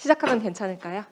시작하면 괜찮을까요?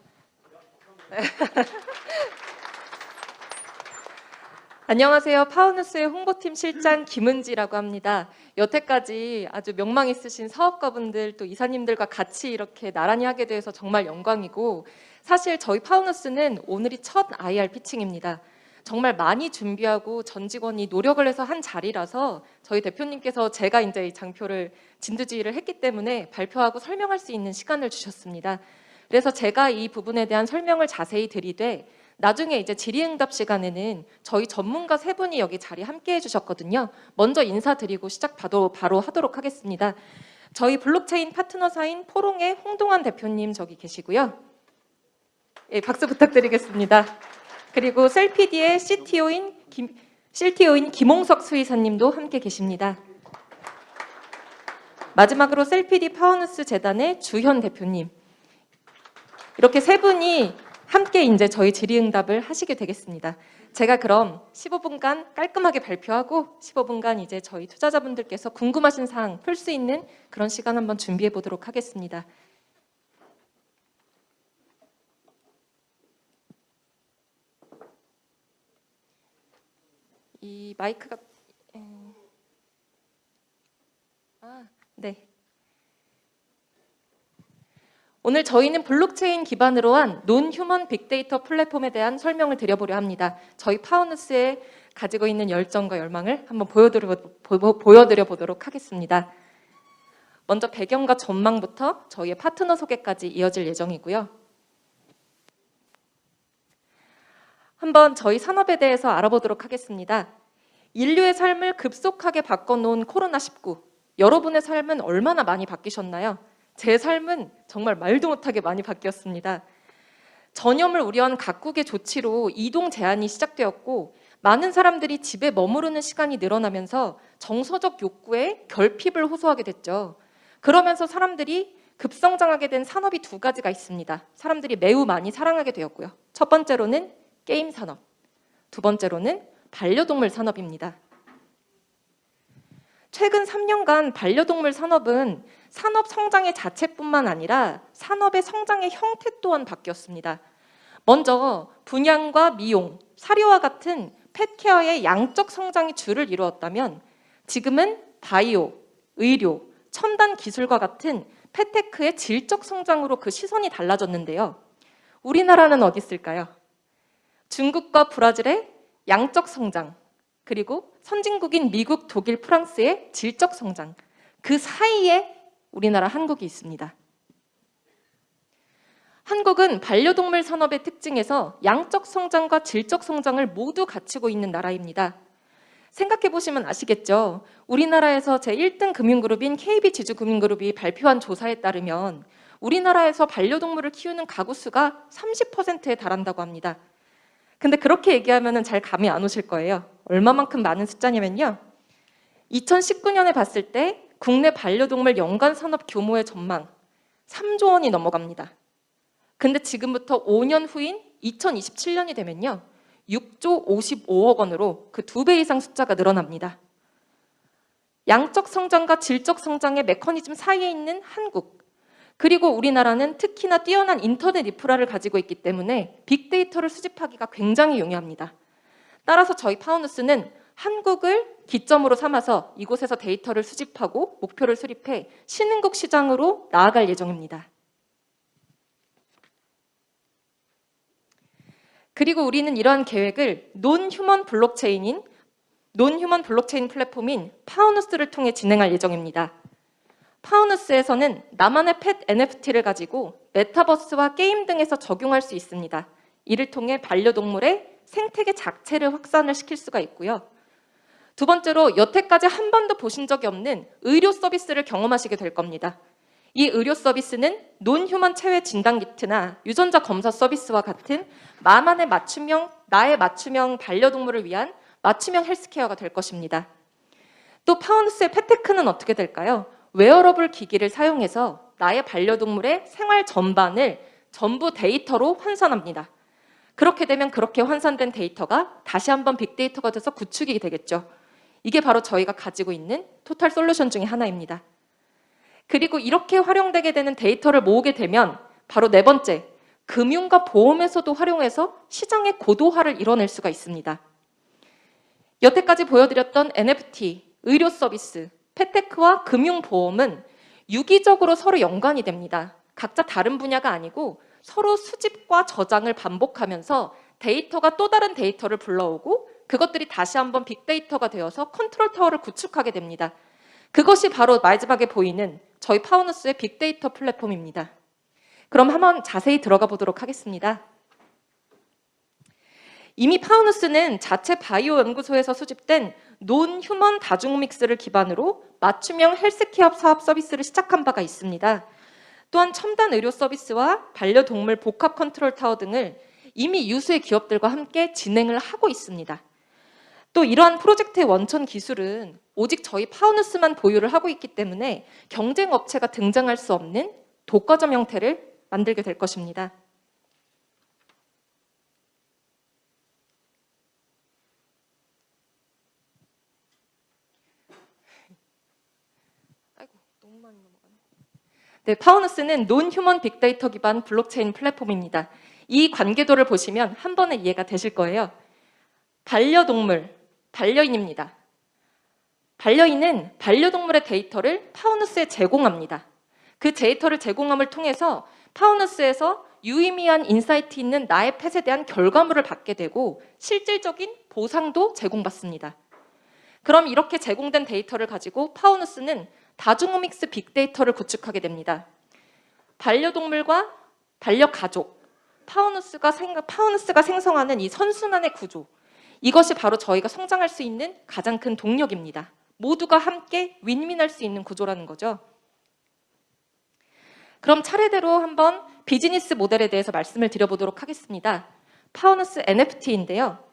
안녕하세요. 파워뉴스의 홍보팀 실장 김은지라고 합니다. 여태까지 아주 명망 있으신 사업가분들 또 이사님들과 같이 이렇게 나란히 하게 돼서 정말 영광이고, 사실 저희 파워뉴스는 오늘이 첫 IR 피칭입니다. 정말 많이 준비하고 전 직원이 노력을 해서 한 자리라서 저희 대표님께서 제가 이제 이 장표를 진두지휘를 했기 때문에 발표하고 설명할 수 있는 시간을 주셨습니다. 그래서 제가 이 부분에 대한 설명을 자세히 드리되, 나중에 이제 질의응답 시간에는 저희 전문가 세 분이 여기 자리 함께 해주셨거든요. 먼저 인사드리고 시작 바로 하도록 하겠습니다. 저희 블록체인 파트너사인 포롱의 홍동환 대표님 저기 계시고요. 예, 박수 부탁드리겠습니다. 그리고 셀피디의 CTO인 김홍석 수의사님도 함께 계십니다. 마지막으로 셀피디 파워뉴스 재단의 주현 대표님. 이렇게 세 분이 함께 이제 저희 질의응답을 하시게 되겠습니다. 제가 그럼 15분간 깔끔하게 발표하고 15분간 이제 저희 투자자분들께서 궁금하신 사항 풀 수 있는 그런 시간 한번 준비해 보도록 하겠습니다. 이 마이크가 네. 오늘 저희는 블록체인 기반으로 한 논휴먼 빅데이터 플랫폼에 대한 설명을 드려보려 합니다. 저희 파워뉴스에 가지고 있는 열정과 열망을 한번 보여드려 보도록 하겠습니다. 먼저 배경과 전망부터 저희의 파트너 소개까지 이어질 예정이고요. 한번 저희 산업에 대해서 알아보도록 하겠습니다. 인류의 삶을 급속하게 바꿔놓은 코로나19. 여러분의 삶은 얼마나 많이 바뀌셨나요? 제 삶은 정말 말도 못하게 많이 바뀌었습니다. 전염을 우려한 각국의 조치로 이동 제한이 시작되었고, 많은 사람들이 집에 머무르는 시간이 늘어나면서 정서적 욕구에 결핍을 호소하게 됐죠. 그러면서 사람들이 급성장하게 된 산업이 두 가지가 있습니다. 사람들이 매우 많이 사랑하게 되었고요. 첫 번째로는 게임 산업, 두 번째로는 반려동물 산업입니다. 최근 3년간 반려동물 산업은 산업 성장의 자체뿐만 아니라 산업의 성장의 형태 또한 바뀌었습니다. 먼저 분양과 미용, 사료와 같은 펫케어의 양적 성장이 주를 이루었다면, 지금은 바이오, 의료, 첨단 기술과 같은 펫테크의 질적 성장으로 그 시선이 달라졌는데요. 우리나라는 어디 있을까요? 중국과 브라질의 양적 성장, 그리고 선진국인 미국, 독일, 프랑스의 질적 성장, 그 사이에 우리나라 한국이 있습니다. 한국은 반려동물 산업의 특징에서 양적 성장과 질적 성장을 모두 갖추고 있는 나라입니다. 생각해 보시면 아시겠죠? 우리나라에서 제1등 금융그룹인 KB지주금융그룹이 발표한 조사에 따르면 우리나라에서 반려동물을 키우는 가구 수가 30%에 달한다고 합니다. 근데 그렇게 얘기하면 잘 감이 안 오실 거예요. 얼마만큼 많은 숫자냐면요. 2019년에 봤을 때 국내 반려동물 연간 산업 규모의 전망 3조 원이 넘어갑니다. 근데 지금부터 5년 후인 2027년이 되면요. 6조 55억 원으로 그 2배 이상 숫자가 늘어납니다. 양적 성장과 질적 성장의 메커니즘 사이에 있는 한국, 그리고 우리나라는 특히나 뛰어난 인터넷 인프라를 가지고 있기 때문에 빅데이터를 수집하기가 굉장히 용이합니다. 따라서 저희 파워뉴스는 한국을 기점으로 삼아서 이곳에서 데이터를 수집하고 목표를 수립해 신흥국 시장으로 나아갈 예정입니다. 그리고 우리는 이러한 계획을 논휴먼 블록체인 플랫폼인 파워뉴스를 통해 진행할 예정입니다. 파워뉴스에서는 나만의 펫 NFT를 가지고 메타버스와 게임 등에서 적용할 수 있습니다. 이를 통해 반려동물의 생태계 자체를 확산을 시킬 수가 있고요. 두 번째로 여태까지 한 번도 보신 적이 없는 의료 서비스를 경험하시게 될 겁니다. 이 의료 서비스는 논휴먼 체외 진단 키트나 유전자 검사 서비스와 같은 나의 맞춤형 반려동물을 위한 맞춤형 헬스케어가 될 것입니다. 또 파워뉴스의 펫테크는 어떻게 될까요? 웨어러블 기기를 사용해서 나의 반려동물의 생활 전반을 전부 데이터로 환산합니다. 그렇게 되면 그렇게 환산된 데이터가 다시 한번 빅데이터가 돼서 구축이 되겠죠. 이게 바로 저희가 가지고 있는 토탈 솔루션 중에 하나입니다. 그리고 이렇게 활용되게 되는 데이터를 모으게 되면 바로 네 번째, 금융과 보험에서도 활용해서 시장의 고도화를 이뤄낼 수가 있습니다. 여태까지 보여드렸던 NFT, 의료 서비스, 패테크와 금융보험은 유기적으로 서로 연관이 됩니다. 각자 다른 분야가 아니고 서로 수집과 저장을 반복하면서 데이터가 또 다른 데이터를 불러오고 그것들이 다시 한번 빅데이터가 되어서 컨트롤 타워를 구축하게 됩니다. 그것이 바로 마지막에 보이는 저희 파우누스의 빅데이터 플랫폼입니다. 그럼 한번 자세히 들어가 보도록 하겠습니다. 이미 파우누스는 자체 바이오 연구소에서 수집된 논-휴먼 다중오믹스를 기반으로 맞춤형 헬스케어 사업 서비스를 시작한 바가 있습니다. 또한 첨단 의료 서비스와 반려동물 복합 컨트롤 타워 등을 이미 유수의 기업들과 함께 진행을 하고 있습니다. 또 이러한 프로젝트의 원천 기술은 오직 저희 파우누스만 보유를 하고 있기 때문에 경쟁 업체가 등장할 수 없는 독과점 형태를 만들게 될 것입니다. 네, 파우누스는 논-휴먼 빅데이터 기반 블록체인 플랫폼입니다. 이 관계도를 보시면 한 번에 이해가 되실 거예요. 반려동물, 반려인입니다. 반려인은 반려동물의 데이터를 파우누스에 제공합니다. 그 데이터를 제공함을 통해서 파우누스에서 유의미한 인사이트 있는 나의 펫에 대한 결과물을 받게 되고 실질적인 보상도 제공받습니다. 그럼 이렇게 제공된 데이터를 가지고 파우누스는 다중오믹스 빅데이터를 구축하게 됩니다. 반려동물과 반려가족, 파우누스가 생성하는 이 선순환의 구조, 이것이 바로 저희가 성장할 수 있는 가장 큰 동력입니다. 모두가 함께 윈윈할 수 있는 구조라는 거죠. 그럼 차례대로 한번 비즈니스 모델에 대해서 말씀을 드려보도록 하겠습니다. 파우누스 NFT인데요.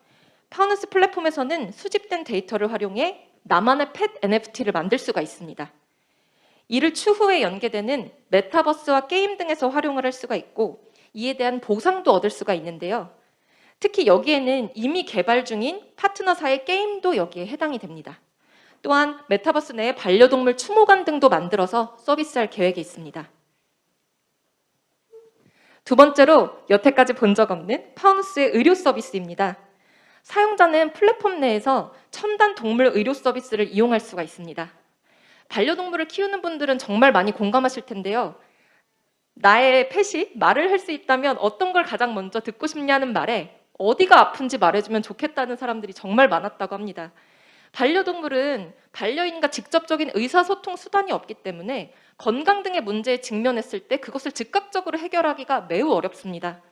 파우누스 플랫폼에서는 수집된 데이터를 활용해 나만의 펫 NFT를 만들 수가 있습니다. 이를 추후에 연계되는 메타버스와 게임 등에서 활용을 할 수가 있고 이에 대한 보상도 얻을 수가 있는데요. 특히 여기에는 이미 개발 중인 파트너사의 게임도 여기에 해당이 됩니다. 또한 메타버스 내에 반려동물 추모관 등도 만들어서 서비스할 계획이 있습니다. 두 번째로 여태까지 본 적 없는 파우누스의 의료 서비스입니다. 사용자는 플랫폼 내에서 첨단 동물 의료 서비스를 이용할 수가 있습니다. 반려동물을 키우는 분들은 정말 많이 공감하실 텐데요. 나의 펫이 말을 할 수 있다면 어떤 걸 가장 먼저 듣고 싶냐는 말에 어디가 아픈지 말해주면 좋겠다는 사람들이 정말 많았다고 합니다. 반려동물은 반려인과 직접적인 의사소통 수단이 없기 때문에 건강 등의 문제에 직면했을 때 그것을 즉각적으로 해결하기가 매우 어렵습니다.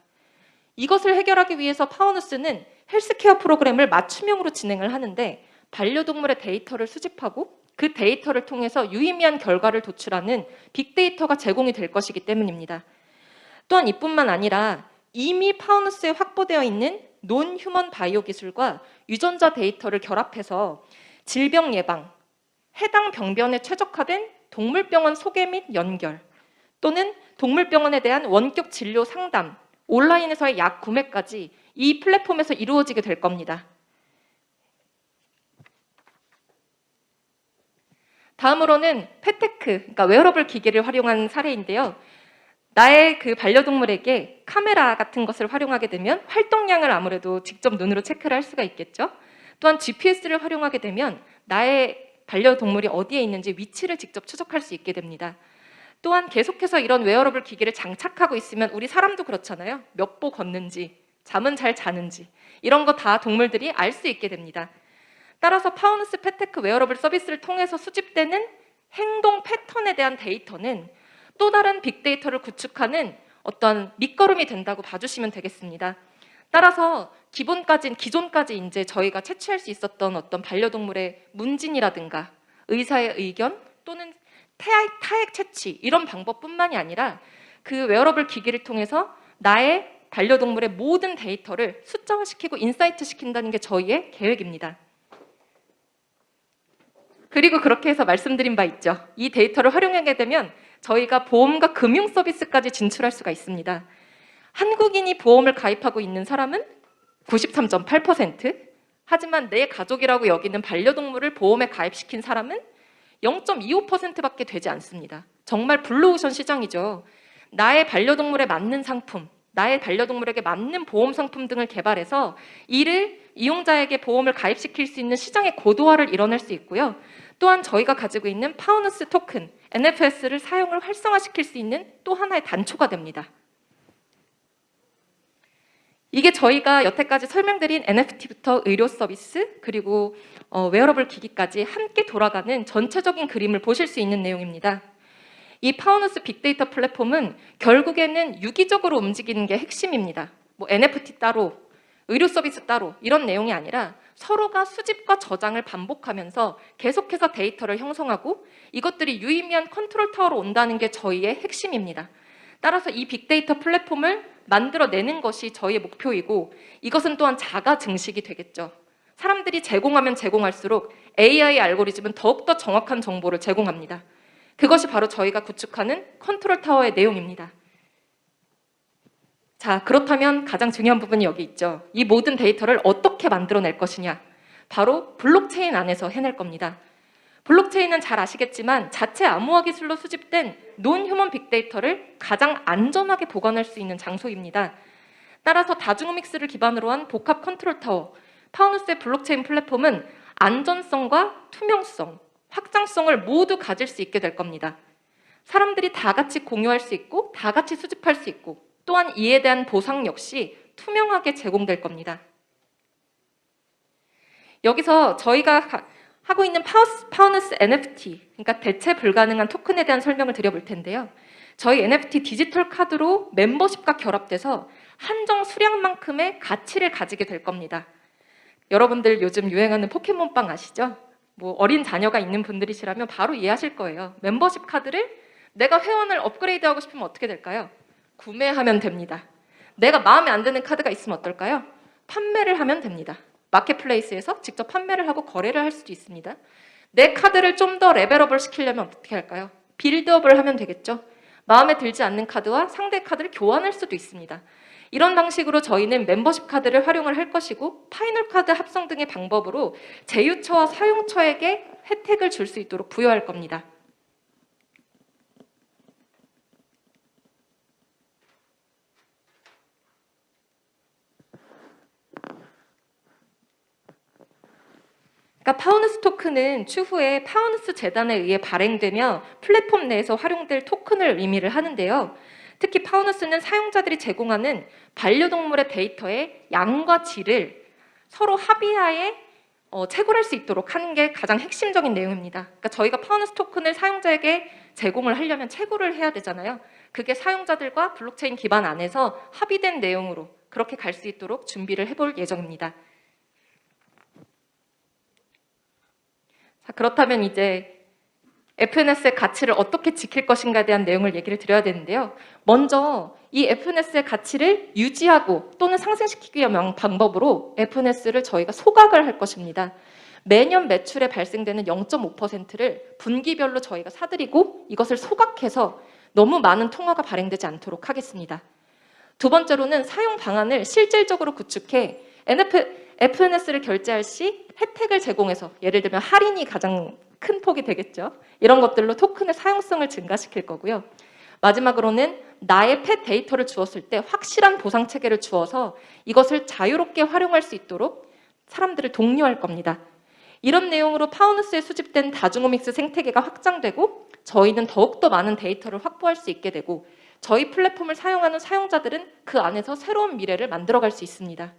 이것을 해결하기 위해서 파우누스는 헬스케어 프로그램을 맞춤형으로 진행을 하는데 반려동물의 데이터를 수집하고 그 데이터를 통해서 유의미한 결과를 도출하는 빅데이터가 제공이 될 것이기 때문입니다. 또한 이뿐만 아니라 이미 파우누스에 확보되어 있는 논-휴먼 바이오 기술과 유전자 데이터를 결합해서 질병 예방, 해당 병변에 최적화된 동물병원 소개 및 연결 또는 동물병원에 대한 원격 진료 상담, 온라인에서의 약 구매까지 이 플랫폼에서 이루어지게 될 겁니다. 다음으로는 패테크, 그러니까 웨어러블 기기를 활용한 사례인데요. 나의 그 반려동물에게 카메라 같은 것을 활용하게 되면 활동량을 아무래도 직접 눈으로 체크를 할 수가 있겠죠. 또한 GPS를 활용하게 되면 나의 반려동물이 어디에 있는지 위치를 직접 추적할 수 있게 됩니다. 또한 계속해서 이런 웨어러블 기기를 장착하고 있으면 우리 사람도 그렇잖아요. 몇 보 걷는지, 잠은 잘 자는지 이런 거 다 동물들이 알 수 있게 됩니다. 따라서 파우누스 패테크 웨어러블 서비스를 통해서 수집되는 행동 패턴에 대한 데이터는 또 다른 빅데이터를 구축하는 어떤 밑거름이 된다고 봐주시면 되겠습니다. 따라서 기존까지 이제 저희가 채취할 수 있었던 어떤 반려동물의 문진이라든가 의사의 의견 또는 타액 채취 이런 방법뿐만이 아니라 그 웨어러블 기기를 통해서 나의 반려동물의 모든 데이터를 숫자화시키고 인사이트 시킨다는 게 저희의 계획입니다. 그리고 그렇게 해서 말씀드린 바 있죠. 이 데이터를 활용하게 되면 저희가 보험과 금융 서비스까지 진출할 수가 있습니다. 한국인이 보험을 가입하고 있는 사람은 93.8%, 하지만 내 가족이라고 여기는 반려동물을 보험에 가입시킨 사람은 0.25%밖에 되지 않습니다. 정말 블루오션 시장이죠. 나의 반려동물에 맞는 상품, 나의 반려동물에게 맞는 보험 상품 등을 개발해서 이를 이용자에게 보험을 가입시킬 수 있는 시장의 고도화를 이뤄낼 수 있고요. 또한 저희가 가지고 있는 파우누스 토큰, NFS를 사용을 활성화시킬 수 있는 또 하나의 단초가 됩니다. 이게 저희가 여태까지 설명드린 NFT부터 의료 서비스, 그리고 웨어러블 기기까지 함께 돌아가는 전체적인 그림을 보실 수 있는 내용입니다. 이 파우누스 빅데이터 플랫폼은 결국에는 유기적으로 움직이는 게 핵심입니다. 뭐 NFT 따로, 의료 서비스 따로 이런 내용이 아니라 서로가 수집과 저장을 반복하면서 계속해서 데이터를 형성하고 이것들이 유의미한 컨트롤 타워로 온다는 게 저희의 핵심입니다. 따라서 이 빅데이터 플랫폼을 만들어내는 것이 저희의 목표이고 이것은 또한 자가 증식이 되겠죠. 사람들이 제공하면 제공할수록 AI 알고리즘은 더욱더 정확한 정보를 제공합니다. 그것이 바로 저희가 구축하는 컨트롤 타워의 내용입니다. 자, 그렇다면 가장 중요한 부분이 여기 있죠. 이 모든 데이터를 어떻게 만들어낼 것이냐. 바로 블록체인 안에서 해낼 겁니다. 블록체인은 잘 아시겠지만 자체 암호화 기술로 수집된 논휴먼 빅데이터를 가장 안전하게 보관할 수 있는 장소입니다. 따라서 다중오믹스를 기반으로 한 복합 컨트롤 타워, 파우누스의 블록체인 플랫폼은 안전성과 투명성, 확장성을 모두 가질 수 있게 될 겁니다. 사람들이 다 같이 공유할 수 있고 다 같이 수집할 수 있고 또한 이에 대한 보상 역시 투명하게 제공될 겁니다. 여기서 저희가 하고 있는 파우누스 NFT, 그러니까 대체 불가능한 토큰에 대한 설명을 드려볼 텐데요. 저희 NFT 디지털 카드로 멤버십과 결합돼서 한정 수량만큼의 가치를 가지게 될 겁니다. 여러분들 요즘 유행하는 포켓몬빵 아시죠? 뭐 어린 자녀가 있는 분들이시라면 바로 이해하실 거예요. 멤버십 카드를 내가 회원을 업그레이드하고 싶으면 어떻게 될까요? 구매하면 됩니다. 내가 마음에 안 드는 카드가 있으면 어떨까요? 판매를 하면 됩니다. 마켓플레이스에서 직접 판매를 하고 거래를 할 수도 있습니다. 내 카드를 좀 더 레벨업을 시키려면 어떻게 할까요? 빌드업을 하면 되겠죠. 마음에 들지 않는 카드와 상대 카드를 교환할 수도 있습니다. 이런 방식으로 저희는 멤버십 카드를 활용을 할 것이고 파이널 카드 합성 등의 방법으로 제휴처와 사용처에게 혜택을 줄 수 있도록 부여할 겁니다. 그러니까 파우누스 토큰은 추후에 파우누스 재단에 의해 발행되며 플랫폼 내에서 활용될 토큰을 의미를 하는데요. 특히 파우누스는 사용자들이 제공하는 반려동물의 데이터의 양과 질을 서로 합의하에 채굴할 수 있도록 하는 게 가장 핵심적인 내용입니다. 그러니까 저희가 파우누스 토큰을 사용자에게 제공을 하려면 채굴을 해야 되잖아요. 그게 사용자들과 블록체인 기반 안에서 합의된 내용으로 그렇게 갈 수 있도록 준비를 해볼 예정입니다. 자, 그렇다면 이제 FNS의 가치를 어떻게 지킬 것인가에 대한 내용을 얘기를 드려야 되는데요. 먼저 이 FNS의 가치를 유지하고 또는 상승시키기 위한 방법으로 FNS를 저희가 소각을 할 것입니다. 매년 매출에 발생되는 0.5%를 분기별로 저희가 사들이고 이것을 소각해서 너무 많은 통화가 발행되지 않도록 하겠습니다. 두 번째로는 사용 방안을 실질적으로 구축해 FNS를 결제할 시 혜택을 제공해서 예를 들면 할인이 가장 큰 폭이 되겠죠. 이런 것들로 토큰의 사용성을 증가시킬 거고요. 마지막으로는 나의 펫 데이터를 주었을 때 확실한 보상 체계를 주어서 이것을 자유롭게 활용할 수 있도록 사람들을 독려할 겁니다. 이런 내용으로 파우누스에 수집된 다중오믹스 생태계가 확장되고 저희는 더욱더 많은 데이터를 확보할 수 있게 되고 저희 플랫폼을 사용하는 사용자들은 그 안에서 새로운 미래를 만들어갈 수 있습니다.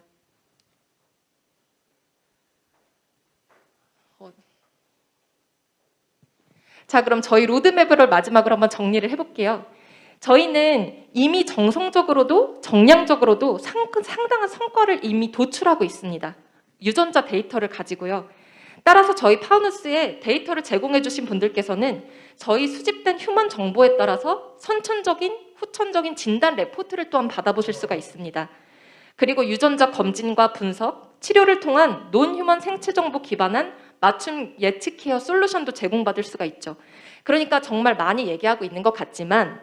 자, 그럼 저희 로드맵을 마지막으로 한번 정리를 해볼게요. 저희는 이미 정성적으로도 정량적으로도 상당한 성과를 이미 도출하고 있습니다. 유전자 데이터를 가지고요. 따라서 저희 파우누스에 데이터를 제공해 주신 분들께서는 저희 수집된 휴먼 정보에 따라서 선천적인, 후천적인 진단 레포트를 또한 받아보실 수가 있습니다. 그리고 유전자 검진과 분석, 치료를 통한 논휴먼 생체 정보 기반한 맞춤 예측 케어 솔루션도 제공받을 수가 있죠. 그러니까 정말 많이 얘기하고 있는 것 같지만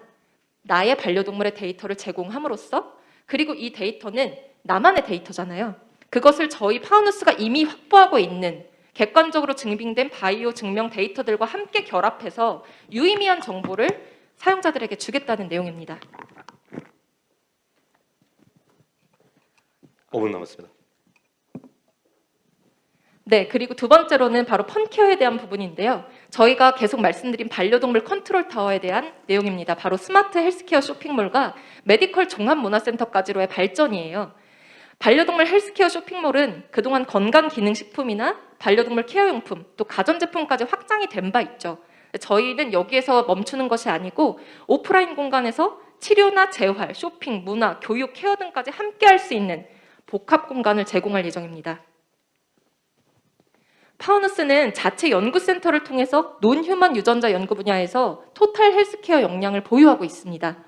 나의 반려동물의 데이터를 제공함으로써 그리고 이 데이터는 나만의 데이터잖아요. 그것을 저희 파우누스가 이미 확보하고 있는 객관적으로 증빙된 바이오 증명 데이터들과 함께 결합해서 유의미한 정보를 사용자들에게 주겠다는 내용입니다. 5분 남았습니다. 네, 그리고 두 번째로는 바로 펀케어에 대한 부분인데요. 저희가 계속 말씀드린 반려동물 컨트롤 타워에 대한 내용입니다. 바로 스마트 헬스케어 쇼핑몰과 메디컬 종합문화센터까지로의 발전이에요. 반려동물 헬스케어 쇼핑몰은 그동안 건강기능식품이나 반려동물 케어용품, 또 가전제품까지 확장이 된 바 있죠. 저희는 여기에서 멈추는 것이 아니고 오프라인 공간에서 치료나 재활, 쇼핑, 문화, 교육, 케어 등까지 함께 할 수 있는 복합 공간을 제공할 예정입니다. 파워너스는 자체 연구센터를 통해서 논휴먼 유전자 연구 분야에서 토탈 헬스케어 역량을 보유하고 있습니다.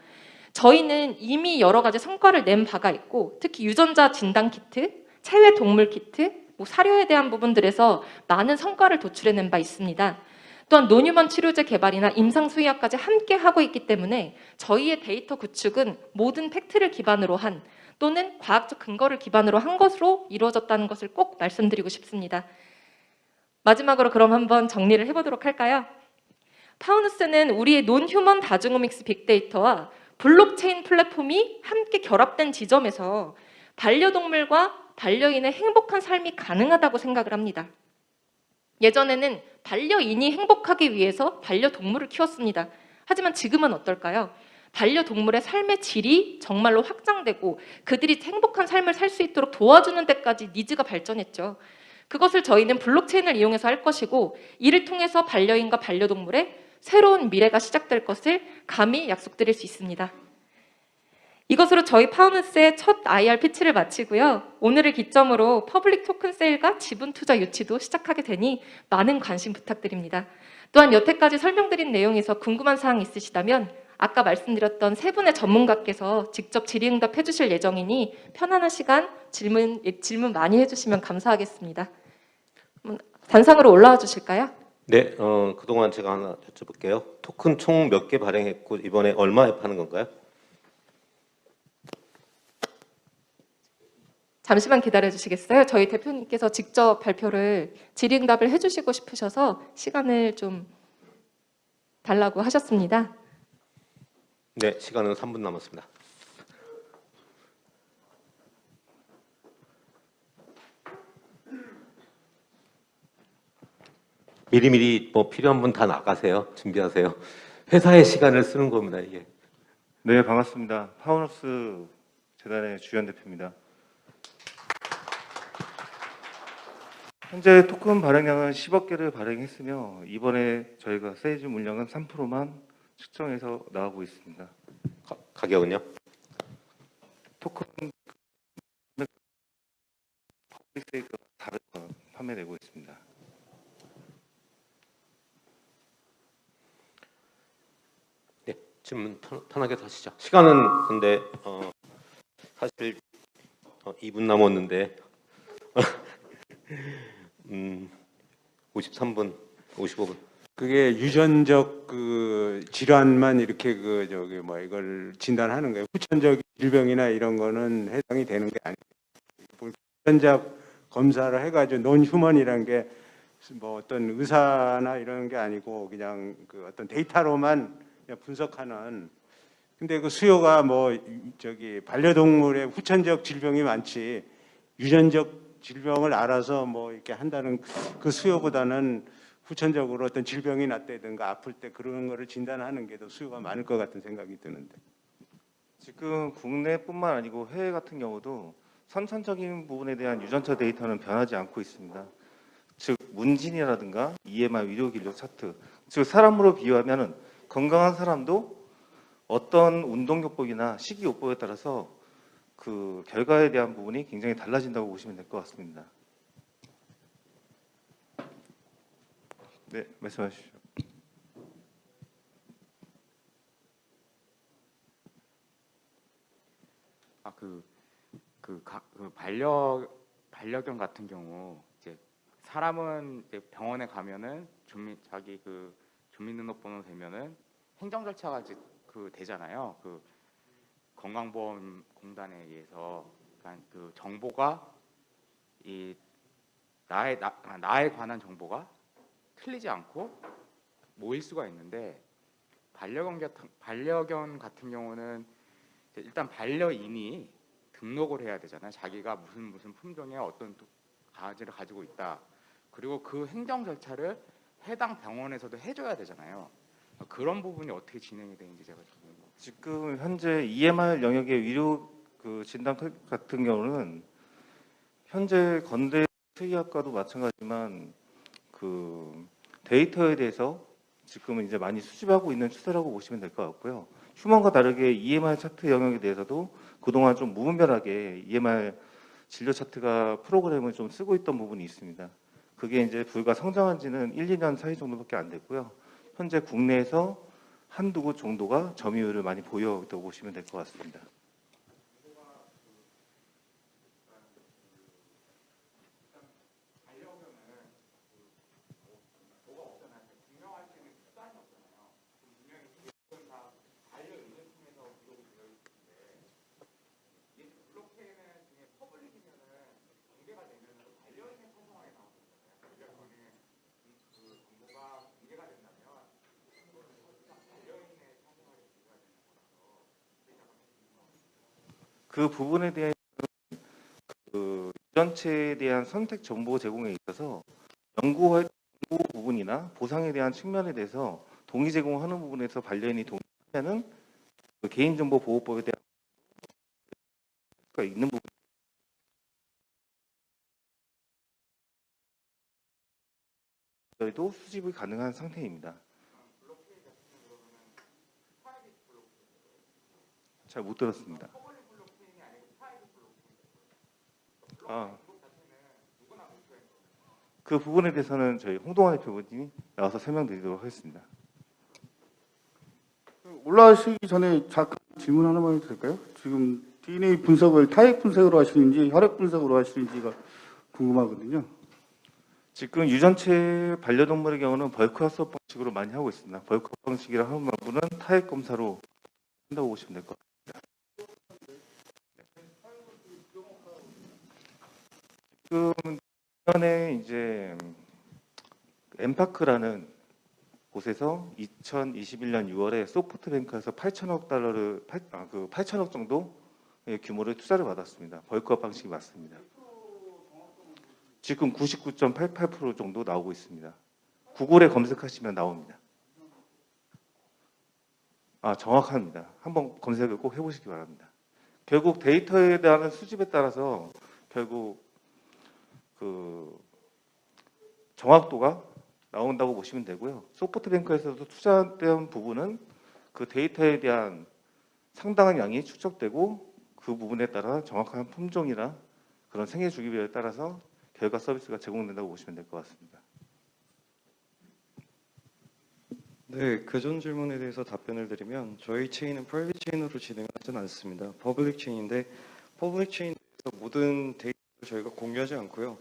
저희는 이미 여러 가지 성과를 낸 바가 있고 특히 유전자 진단 키트, 체외 동물 키트, 사료에 대한 부분들에서 많은 성과를 도출해낸 바 있습니다. 또한 논휴먼 치료제 개발이나 임상 수의학까지 함께 하고 있기 때문에 저희의 데이터 구축은 모든 팩트를 기반으로 한 또는 과학적 근거를 기반으로 한 것으로 이루어졌다는 것을 꼭 말씀드리고 싶습니다. 마지막으로 그럼 한번 정리를 해보도록 할까요? 파우누스는 우리의 논휴먼 다중오믹스 빅데이터와 블록체인 플랫폼이 함께 결합된 지점에서 반려동물과 반려인의 행복한 삶이 가능하다고 생각을 합니다. 예전에는 반려인이 행복하기 위해서 반려동물을 키웠습니다. 하지만 지금은 어떨까요? 반려동물의 삶의 질이 정말로 확장되고 그들이 행복한 삶을 살 수 있도록 도와주는 데까지 니즈가 발전했죠. 그것을 저희는 블록체인을 이용해서 할 것이고 이를 통해서 반려인과 반려동물의 새로운 미래가 시작될 것을 감히 약속드릴 수 있습니다. 이것으로 저희 파우누스의 첫 IR 피치를 마치고요. 오늘을 기점으로 퍼블릭 토큰 세일과 지분 투자 유치도 시작하게 되니 많은 관심 부탁드립니다. 또한 여태까지 설명드린 내용에서 궁금한 사항 있으시다면 아까 말씀드렸던 세 분의 전문가께서 직접 질의응답 해주실 예정이니 편안한 시간 질문 많이 해주시면 감사하겠습니다. 단상으로 올라와 주실까요? 네, 그동안 제가 하나 여쭤볼게요. 토큰 총 몇 개 발행했고 이번에 얼마에 파는 건가요? 잠시만 기다려 주시겠어요? 저희 대표님께서 직접 발표를 질의응답을 해주시고 싶으셔서 시간을 좀 달라고 하셨습니다. 네, 시간은 3분 남았습니다. 미리미리 필요한 분 다 나가세요. 준비하세요. 회사의 시간을 쓰는 겁니다, 이게. 네, 반갑습니다. 파워너스 재단의 주연 대표입니다. 현재 토큰 발행량은 10억 개를 발행했으며 이번에 저희가 세이즈 물량은 3%만 측정해서 나가고 있습니다. 가격은요? 토큰 퍼블릭 세일과 다른 판매되고 있습니다. 네, 질문 편하게 하시죠. 시간은 근데 사실 2분 남았는데 53분, 55분. 그게 유전적 질환만 이렇게 이걸 진단하는 거예요. 후천적 질병이나 이런 거는 해당이 되는 게 아니에요. 유전적 검사를 해가지고 논휴먼이라는 게 어떤 의사나 이런 게 아니고 그냥 어떤 데이터로만 그냥 분석하는. 근데 그 수요가 반려동물의 후천적 질병이 많지 유전적 질병을 알아서 이렇게 한다는 그 수요보다는 후천적으로 어떤 질병이 났다든가 아플 때 그런 거를 진단하는 게 더 수요가 많을 것 같은 생각이 드는데. 지금 국내뿐만 아니고 해외 같은 경우도 선천적인 부분에 대한 유전자 데이터는 변하지 않고 있습니다. 즉 문진이라든가 EMI 위료 기록 차트, 즉 사람으로 비유하면 건강한 사람도 어떤 운동요법이나 식이요법에 따라서 그 결과에 대한 부분이 굉장히 달라진다고 보시면 될 것 같습니다. 네, 말씀하십시오. 반려견 같은 경우 이제 사람은 이제 병원에 가면은 자기 주민등록번호 되면은 행정 절차가 이제 되잖아요. 건강보험공단에 의해서 그 정보가 나에 관한 정보가 틀리지 않고 모일 수가 있는데 반려견 같은 경우는 일단 반려인이 등록을 해야 되잖아요. 자기가 무슨 품종의 어떤 강아지를 가지고 있다. 그리고 그 행정 절차를 해당 병원에서도 해줘야 되잖아요. 그런 부분이 어떻게 진행이 되는지 제가 좀 지금 현재 EMR 영역의 위료 진단 같은 경우는 현재 건대 수의학과도 마찬가지지만 그 데이터에 대해서 지금은 이제 많이 수집하고 있는 추세라고 보시면 될 것 같고요. 휴먼과 다르게 EMR 차트 영역에 대해서도 그동안 좀 무분별하게 EMR 진료 차트가 프로그램을 좀 쓰고 있던 부분이 있습니다. 그게 이제 불과 성장한 지는 1, 2년 사이 정도밖에 안 됐고요. 현재 국내에서 한두 곳 정도가 점유율을 많이 보여있다고 보시면 될 것 같습니다. 그 부분에 대한 그 유전체에 대한 선택 정보 제공에 있어서 연구 부분이나 보상에 대한 측면에 대해서 동의 제공하는 부분에서 반려인이 동의하면은 그 개인정보보호법에 대한 가 있는 부분. 저희도 수집이 가능한 상태입니다. 잘 못 들었습니다. 그 부분에 대해서는 저희 홍동환 대표님이 나와서 설명드리도록 하겠습니다. 올라가시기 전에 잠깐 질문 하나만 해도 될까요? 지금 DNA 분석을 타액 분석으로 하시는지 혈액 분석으로 하시는지가 궁금하거든요. 지금 유전체 반려동물의 경우는 벌크화 수업 방식으로 많이 하고 있습니다. 벌크화 방식이라 하는 부분은 타액 검사로 한다고 보시면 될 것 같습니다. 지금 전에 이제 엠파크라는 곳에서 2021년 6월에 소프트뱅크에서 8천억 달러를 8천억 정도의 규모의 투자를 받았습니다. 벌크업 방식이 맞습니다. 지금 99.88% 정도 나오고 있습니다. 구글에 검색하시면 나옵니다. 정확합니다. 한번 검색을 꼭 해보시기 바랍니다. 결국 데이터에 대한 수집에 따라서 결국 그 정확도가 나온다고 보시면 되고요. 소프트뱅크에서도 투자된 부분은 그 데이터에 대한 상당한 양이 축적되고 그 부분에 따라 정확한 품종이나 그런 생애 주기별에 따라서 결과 서비스가 제공된다고 보시면 될 것 같습니다. 네, 그전 질문에 대해서 답변을 드리면 저희 체인은 프라이빗 체인으로 진행하지는 않습니다. 퍼블릭 체인인데 퍼블릭 체인에서 모든 데이터를 저희가 공유하지 않고요.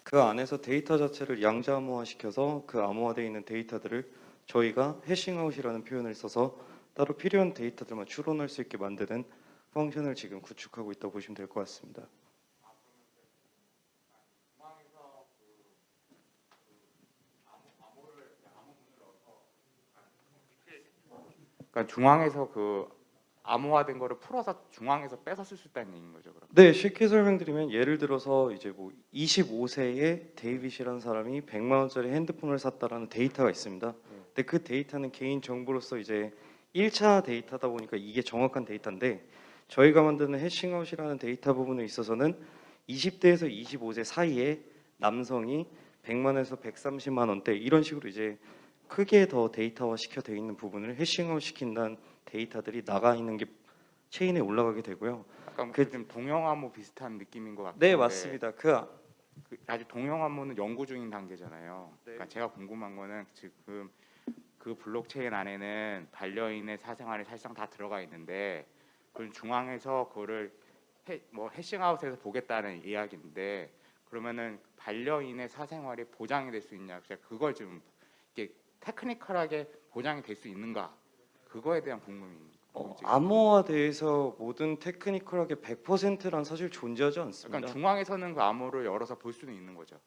그 안에서 데이터 자체를 양자 암호화시켜서 그 암호화되어 있는 데이터들을 저희가 해싱아웃이라는 표현을 써서 따로 필요한 데이터들만 추론할 수 있게 만드는 펑션을 지금 구축하고 있다고 보시면 될 것 같습니다. 그러니까 중앙에서 그 암호화된 거를 풀어서 중앙에서 뺏어 쓸 수 있다는 얘기인 거죠, 그럼? 네, 쉽게 설명드리면 예를 들어서 이제 뭐 25세의 데이빗이라는 사람이 100만 원짜리 핸드폰을 샀다라는 데이터가 있습니다. 근데 그 데이터는 개인 정보로서 이제 1차 데이터다 보니까 이게 정확한 데이터인데 저희가 만드는 해싱아웃이라는 데이터 부분에 있어서는 20대에서 25세 사이에 남성이 100만에서 130만 원대 이런 식으로 이제 크게 더 데이터화 시켜 되어 있는 부분을 해싱아웃 시킨다는 데이터들이 나가 있는 게 체인에 올라가게 되고요. 약간 좀 동영암호 비슷한 느낌인 것 같은데. 네, 맞습니다. 아직 동영암호는 연구 중인 단계잖아요. 네. 그러니까 제가 궁금한 거는 지금 그 블록체인 안에는 반려인의 사생활이 사실상 다 들어가 있는데 그 중앙에서 그거를 해싱아웃해서 보겠다는 이야기인데 그러면은 반려인의 사생활이 보장이 될 수 있냐? 제가 그걸 좀 이게 테크니컬하게 보장이 될 수 있는가? 그거에 대한 궁금증이 암호화돼서 모든 테크니컬하게 100%란 사실 존재하지 않습니다. 그러니까 중앙에서는 그 암호를 열어서 볼 수는 있는 거죠.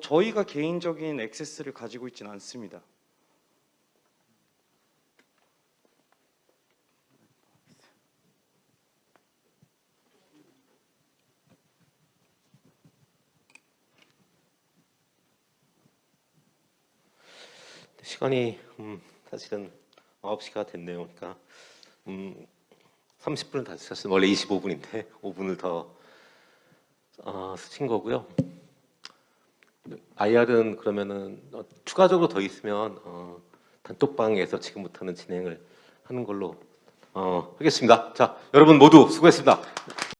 저희가 개인적인 액세스를 가지고 있지는 않습니다. 시간이 사실은 9시가 됐네요. 그러니까 30분을 다 쓰셨으면 원래 25분인데 5분을 더 쓰신 거고요. IR은 그러면은 추가적으로 더 있으면 단톡방에서 지금부터는 진행을 하는 걸로 하겠습니다. 자, 여러분 모두 수고했습니다.